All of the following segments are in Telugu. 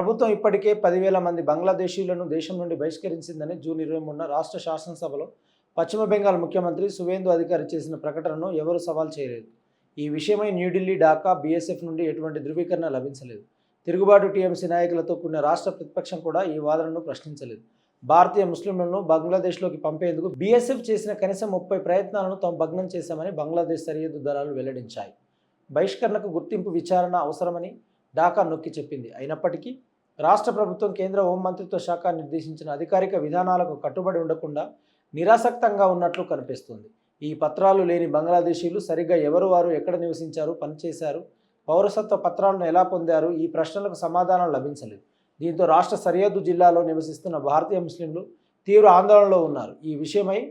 ప్రభుత్వం ఇప్పటికే 10,000 మంది బంగ్లాదేశీయులను దేశం నుండి బహిష్కరించిందని జూన్ 23న రాష్ట్ర శాసనసభలో పశ్చిమ బెంగాల్ ముఖ్యమంత్రి సువేందు అధికారి చేసిన ప్రకటనను ఎవరూ సవాల్ చేయలేదు. ఈ విషయమై న్యూఢిల్లీ, ఢాకా, బీఎస్ఎఫ్ నుండి ఎటువంటి ధృవీకరణ లభించలేదు. తిరుగుబాటు టీఎంసీ నాయకులతో కూడిన రాష్ట్ర ప్రతిపక్షం కూడా ఈ వాదనను ప్రశ్నించలేదు. భారతీయ ముస్లింలను బంగ్లాదేశ్లోకి పంపేందుకు బీఎస్ఎఫ్ చేసిన కనీసం 30 ప్రయత్నాలను తాము భగ్నం చేశామని బంగ్లాదేశ్ సరిహద్దు దళాలు వెల్లడించాయి. బహిష్కరణకు గుర్తింపు విచారణ అవసరమని ఢాకా నొక్కి చెప్పింది. అయినప్పటికీ రాష్ట్ర ప్రభుత్వం కేంద్ర హోంమంత్రిత్వ శాఖ నిర్దేశించిన అధికారిక విధానాలకు కట్టుబడి ఉండకుండా నిరాసక్తంగా ఉన్నట్లు కనిపిస్తుంది. ఈ పత్రాలు లేని బంగ్లాదేశీయులు సరిగ్గా ఎవరు, వారు ఎక్కడ నివసించారు, పనిచేశారు, పౌరసత్వ పత్రాలను ఎలా పొందారు, ఈ ప్రశ్నలకు సమాధానం లభించలేదు. దీంతో రాష్ట్ర సరిహద్దు జిల్లాలో నివసిస్తున్న భారతీయ ముస్లింలు తీవ్ర ఆందోళనలో ఉన్నారు. ఈ విషయమై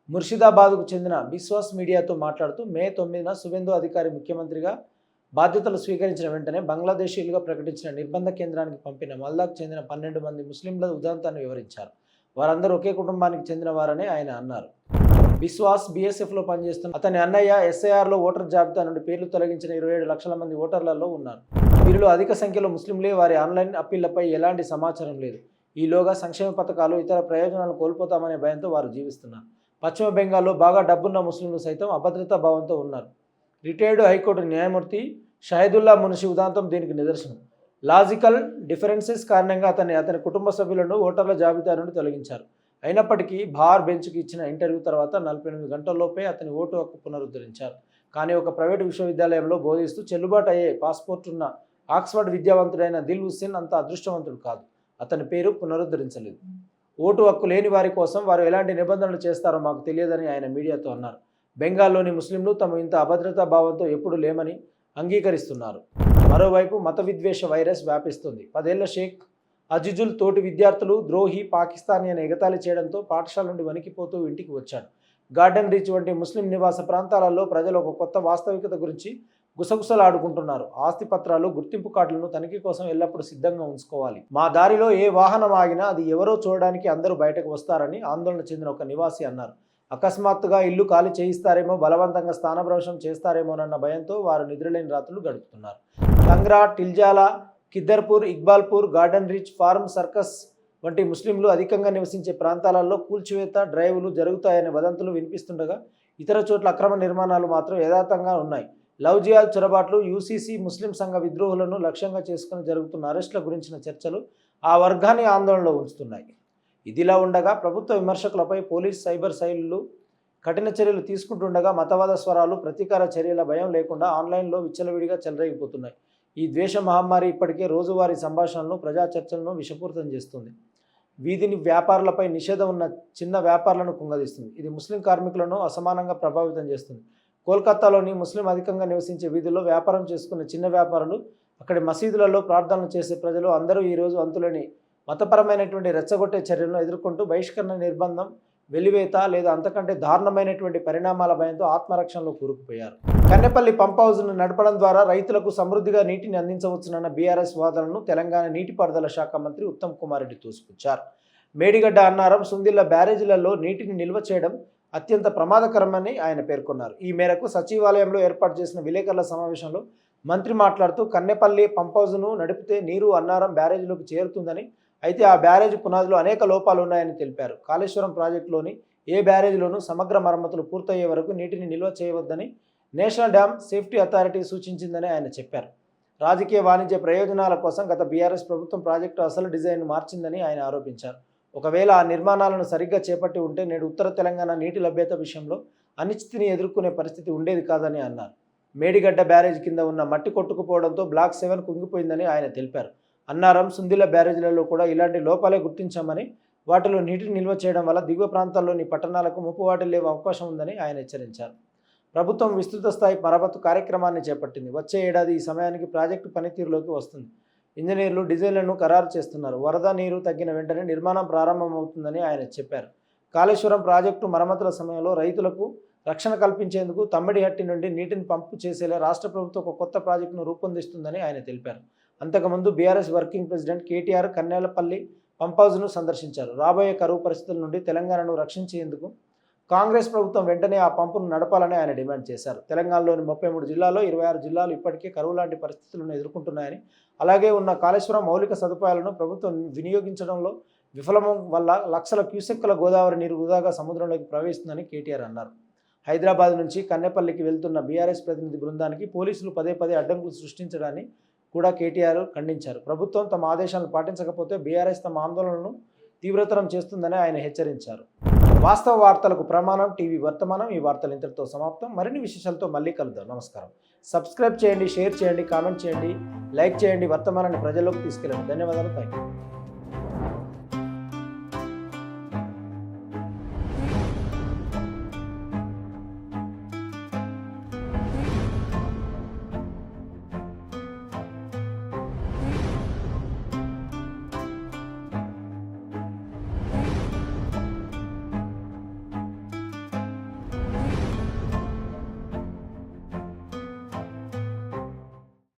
ముర్షిదాబాద్కు చెందిన బిశ్వాస్ మీడియాతో మాట్లాడుతూ మే 9న సువేందు అధికారి ముఖ్యమంత్రిగా బాధ్యతలు స్వీకరించిన వెంటనే బంగ్లాదేశీయులుగా ప్రకటించిన నిర్బంధ కేంద్రానికి పంపిన మల్దాకు చెందిన 12 మంది ముస్లింల ఉదంతాన్ని వివరించారు. వారందరూ ఒకే కుటుంబానికి చెందిన వారని ఆయన అన్నారు. బిశ్వాస్ బీఎస్ఎఫ్లో పనిచేస్తున్న అతని అన్నయ్య ఎస్ఐఆర్లో ఓటర్ జాబితా నుండి పేర్లు తొలగించిన 27 లక్షల మంది ఓటర్లలో ఉన్నారు. వీరిలో అధిక సంఖ్యలో ముస్లింలే. వారి ఆన్లైన్ అప్పీళ్లపై ఎలాంటి సమాచారం లేదు. ఈలోగా సంక్షేమ పథకాలు, ఇతర ప్రయోజనాలను కోల్పోతామనే భయంతో వారు జీవిస్తున్నారు. పశ్చిమ బెంగాల్లో బాగా డబ్బున్న ముస్లింలు సైతం అభద్రతా భావంతో ఉన్నారు. రిటైర్డ్ హైకోర్టు న్యాయమూర్తి షాహిదుల్లా మున్షి ఉదాంతం దీనికి నిదర్శనం. లాజికల్ డిఫరెన్సెస్ కారణంగా అతని కుటుంబ సభ్యులను ఓటర్ల జాబితా నుండి తొలగించారు. అయినప్పటికీ బార్ బెంచ్కి ఇచ్చిన ఇంటర్వ్యూ తర్వాత 48 గంటల్లోపే అతని ఓటు హక్కు పునరుద్ధరించారు. కానీ ఒక ప్రైవేటు విశ్వవిద్యాలయంలో బోధిస్తూ చెల్లుబాటు అయ్యే పాస్పోర్ట్ ఉన్న ఆక్స్ఫర్డ్ విద్యావంతుడైన దిల్ హుస్సేన్ అంత అదృష్టవంతుడు కాదు. అతని పేరు పునరుద్ధరించలేదు. ఓటు హక్కు లేని వారి కోసం వారు ఎలాంటి నిబంధనలు చేస్తారో మాకు తెలియదని ఆయన మీడియాతో అన్నారు. బెంగాల్లోని ముస్లింలు తాము ఇంత అభద్రతా భావంతో ఎప్పుడు లేమని అంగీకరిస్తున్నారు. మరోవైపు మత విద్వేష వైరస్ వ్యాపిస్తుంది. 10 ఏళ్ల షేక్ అజిజుల్ తోటి విద్యార్థులు ద్రోహి, పాకిస్తానీ అని ఎగతాళి చేయడంతో పాఠశాల నుండి వణికిపోతూ ఇంటికి వచ్చాడు. గార్డెన్ రీచ్ వంటి ముస్లిం నివాస ప్రాంతాలలో ప్రజలు ఒక కొత్త వాస్తవికత గురించి గుసగుసలాడుకుంటున్నారు. ఆస్తి పత్రాలు, గుర్తింపు కార్డులను తనిఖీ కోసం ఎల్లప్పుడూ సిద్ధంగా ఉంచుకోవాలి. మా దారిలో ఏ వాహనం ఆగినా అది ఎవరో చూడడానికి అందరూ బయటకు వస్తారని ఆందోళన చెందిన ఒక నివాసి అన్నారు. అకస్మాత్తుగా ఇల్లు ఖాళీ చేయిస్తారేమో, బలవంతంగా స్థానభ్రంశం చేస్తారేమోనన్న భయంతో వారు నిద్రలేని రాత్రులు గడుపుతున్నారు. Tangra, టిల్జాలా, కిద్దర్పూర్, ఇక్బాల్పూర్, garden reach, form circus వంటి ముస్లింలు అధికంగా నివసించే ప్రాంతాలలో కూల్చివేత డ్రైవులు జరుగుతాయనే వదంతులు వినిపిస్తుండగా ఇతర చోట్ల అక్రమ నిర్మాణాలు మాత్రం యథాతంగా ఉన్నాయి. లవ్ జిహాద్ చొరబాట్లు, యూసీసీ ముస్లిం సంఘ విద్రోహులను లక్ష్యంగా చేసుకుని జరుగుతున్న అరెస్టుల గురించిన చర్చలు ఆ వర్గాన్ని ఆందోళనలో ఉంచుతున్నాయి. ఇదిలా ఉండగా ప్రభుత్వ విమర్శకులపై పోలీస్, సైబర్ సెల్లు కఠిన చర్యలు తీసుకుంటుండగా మతవాద స్వరాలు, ప్రతీకార చర్యల భయం లేకుండా ఆన్లైన్లో విచ్చలవిడిగా చెలరేగిపోతున్నాయి. ఈ ద్వేష మహమ్మారి ఇప్పటికే రోజువారీ సంభాషణలను, ప్రజా చర్చలను విషపూరితం చేస్తుంది. వీధిని వ్యాపారులపై నిషేధం ఉన్న చిన్న వ్యాపారులను కుంగదీస్తుంది. ఇది ముస్లిం కార్మికులను అసమానంగా ప్రభావితం చేస్తుంది. కోల్కతాలోని ముస్లిం అధికంగా నివసించే వీధుల్లో వ్యాపారం చేసుకున్న చిన్న వ్యాపారులు, అక్కడి మసీదులలో ప్రార్థనలు చేసే ప్రజలు అందరూ ఈరోజు అంతులేని మతపరమైనటువంటి రెచ్చగొట్టే చర్యలను ఎదుర్కొంటూ బహిష్కరణ, నిర్బంధం, వెలివేత లేదా అంతకంటే దారుణమైనటువంటి పరిణామాల భయంతో ఆత్మరక్షణలో కూరుకుపోయారు. కన్నెపల్లి పంప్ హౌజ్ను నడపడం ద్వారా రైతులకు సమృద్ధిగా నీటిని అందించవచ్చునన్న బీఆర్ఎస్ వాదనలను తెలంగాణ నీటిపారుదల శాఖ మంత్రి ఉత్తమ్ కుమార్ రెడ్డి తోసిపుచ్చారు. మేడిగడ్డ, అన్నారం, సుందిళ్ల బ్యారేజీలలో నీటిని నిల్వ చేయడం అత్యంత ప్రమాదకరమని ఆయన పేర్కొన్నారు. ఈ మేరకు సచివాలయంలో ఏర్పాటు చేసిన విలేకరుల సమావేశంలో మంత్రి మాట్లాడుతూ కన్నెపల్లి పంప్ హౌజ్ను నడిపితే నీరు అన్నారం బ్యారేజీలోకి చేరుతుందని, అయితే ఆ బ్యారేజ్ పునాదిలో అనేక లోపాలు ఉన్నాయని తెలిపారు. కాళేశ్వరం ప్రాజెక్టులోని ఏ బ్యారేజీలోనూ సమగ్ర మరమ్మతులు పూర్తయ్యే వరకు నీటిని నిల్వ చేయవద్దని నేషనల్ డ్యామ్ సేఫ్టీ అథారిటీ సూచించిందని ఆయన చెప్పారు. రాజకీయ, వాణిజ్య ప్రయోజనాల కోసం గత బీఆర్ఎస్ ప్రభుత్వం ప్రాజెక్టు అసలు డిజైన్ను మార్చిందని ఆయన ఆరోపించారు. ఒకవేళ ఆ నిర్మాణాలను సరిగ్గా చేపట్టి ఉంటే నేడు ఉత్తర తెలంగాణ నీటి లభ్యత విషయంలో అనిశ్చితిని ఎదుర్కొనే పరిస్థితి ఉండేది కాదని అన్నారు. మేడిగడ్డ బ్యారేజ్ కింద ఉన్న మట్టి కొట్టుకుపోవడంతో బ్లాక్ 7 కుంగిపోయిందని ఆయన తెలిపారు. అన్నారం, సుందిళ్ల బ్యారేజీలలో కూడా ఇలాంటి లోపాలే గుర్తించామని, వాటిలో నీటిని నిల్వ చేయడం వల్ల దిగువ ప్రాంతాల్లోని పట్టణాలకు ముప్పు వాటిల్లే అవకాశం ఉందని ఆయన హెచ్చరించారు. ప్రభుత్వం విస్తృత స్థాయి మరమ్మతు కార్యక్రమాన్ని చేపట్టింది. వచ్చే ఏడాది ఈ సమయానికి ప్రాజెక్టు పనితీరులోకి వస్తుంది. ఇంజనీర్లు డిజైన్లను ఖరారు చేస్తున్నారు. వరద నీరు తగ్గిన వెంటనే నిర్మాణం ప్రారంభమవుతుందని ఆయన చెప్పారు. కాళేశ్వరం ప్రాజెక్టు మరమ్మతుల సమయంలో రైతులకు రక్షణ కల్పించేందుకు తమ్మిడిహట్టి నుండి నీటిని పంపు చేసేలా రాష్ట్ర ప్రభుత్వం ఒక కొత్త ప్రాజెక్టును రూపొందిస్తుందని ఆయన తెలిపారు. అంతకుముందు BRS working president KTR Kannelapalli pump హౌజ్ను సందర్శించారు. రాబోయే కరువు పరిస్థితుల నుండి తెలంగాణను రక్షించేందుకు కాంగ్రెస్ ప్రభుత్వం వెంటనే ఆ పంపును నడపాలని ఆయన డిమాండ్ చేశారు. తెలంగాణలోని 33 జిల్లాల్లో 26 జిల్లాలు ఇప్పటికే కరువు లాంటి పరిస్థితులను ఎదుర్కొంటున్నాయని, అలాగే ఉన్న కాళేశ్వరం మౌలిక సదుపాయాలను ప్రభుత్వం వినియోగించడంలో విఫలమం వల్ల లక్షల క్యూసెక్కుల గోదావరి నీరు వృధాగా సముద్రంలోకి ప్రవేశిస్తుందని కేటీఆర్ అన్నారు. హైదరాబాద్ నుంచి కన్నెపల్లికి వెళ్తున్న బీఆర్ఎస్ ప్రతినిధి బృందానికి పోలీసులు పదే పదే అడ్డంకులు సృష్టించడాన్ని కూడా కేటీఆర్ ఖండించారు. ప్రభుత్వం తమ ఆదేశాలను పాటించకపోతే బీఆర్ఎస్ తమ ఆందోళనను తీవ్రతరం చేస్తుందని ఆయన హెచ్చరించారు. వాస్తవ వార్తలకు ప్రమాణం టీవీ వర్తమానం. ఈ వార్తలు ఇంతటితో సమాప్తం. మరిన్ని విశేషాలతో మళ్ళీ కలుద్దాం. నమస్కారం. సబ్స్క్రైబ్ చేయండి, షేర్ చేయండి, కామెంట్ చేయండి, లైక్ చేయండి. వర్తమానాన్ని ప్రజల్లోకి తీసుకెళ్ళండి. ధన్యవాదాలు. Thank you.